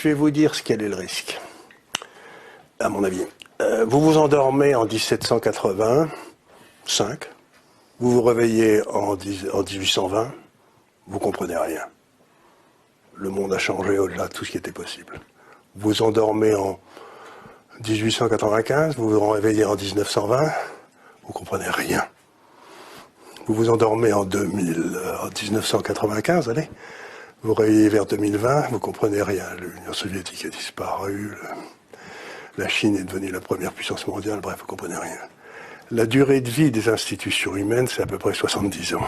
je vais vous dire quel est le risque, à mon avis. Vous vous endormez en 1785, vous vous réveillez en 1820, vous comprenez rien. Le monde a changé au-delà de tout ce qui était possible. Vous vous endormez en 1895, vous vous réveillez en 1920, vous comprenez rien. Vous vous endormez en 1995, allez, vous réveillez vers 2020, vous comprenez rien. L'Union soviétique a disparu, la Chine est devenue la première puissance mondiale, bref, vous comprenez rien. La durée de vie des institutions humaines, c'est à peu près 70 ans.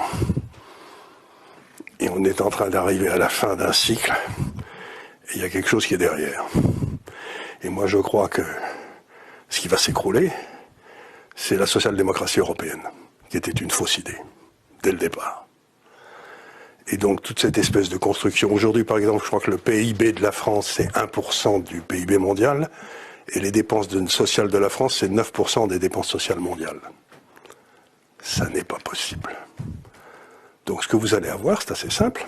Et on est en train d'arriver à la fin d'un cycle, et il y a quelque chose qui est derrière. Et moi, je crois que ce qui va s'écrouler, c'est la social-démocratie européenne, qui était une fausse idée, dès le départ. Et donc, toute cette espèce de construction. Aujourd'hui, par exemple, je crois que le PIB de la France, c'est 1% du PIB mondial, et les dépenses sociales de la France, c'est 9% des dépenses sociales mondiales. Ça n'est pas possible. Donc, ce que vous allez avoir, c'est assez simple,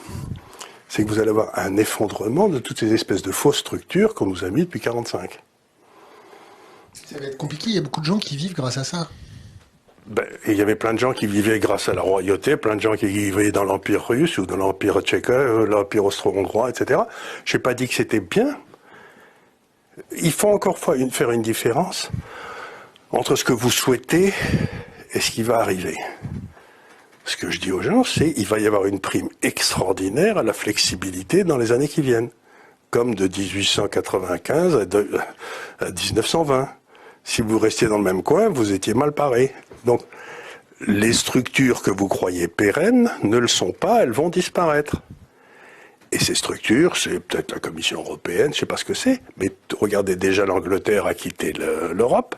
c'est que vous allez avoir un effondrement de toutes ces espèces de fausses structures qu'on nous a mis depuis 1945. Ça va être compliqué, il y a beaucoup de gens qui vivent grâce à ça. Et il y avait plein de gens qui vivaient grâce à la royauté, plein de gens qui vivaient dans l'Empire russe ou dans l'Empire tchèque, l'Empire austro-hongrois, etc. Je n'ai pas dit que c'était bien. Il faut encore faire une différence entre ce que vous souhaitez et ce qui va arriver. Ce que je dis aux gens, c'est qu'il va y avoir une prime extraordinaire à la flexibilité dans les années qui viennent, comme de 1895 à 1920. Si vous restiez dans le même coin, vous étiez mal paré. Donc, les structures que vous croyez pérennes ne le sont pas, elles vont disparaître. Et ces structures, c'est peut-être la Commission européenne, je ne sais pas ce que c'est, mais regardez déjà l'Angleterre a quitté l'Europe,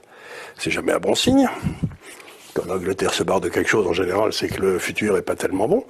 c'est jamais un bon signe. Quand l'Angleterre se barre de quelque chose, en général, c'est que le futur n'est pas tellement bon.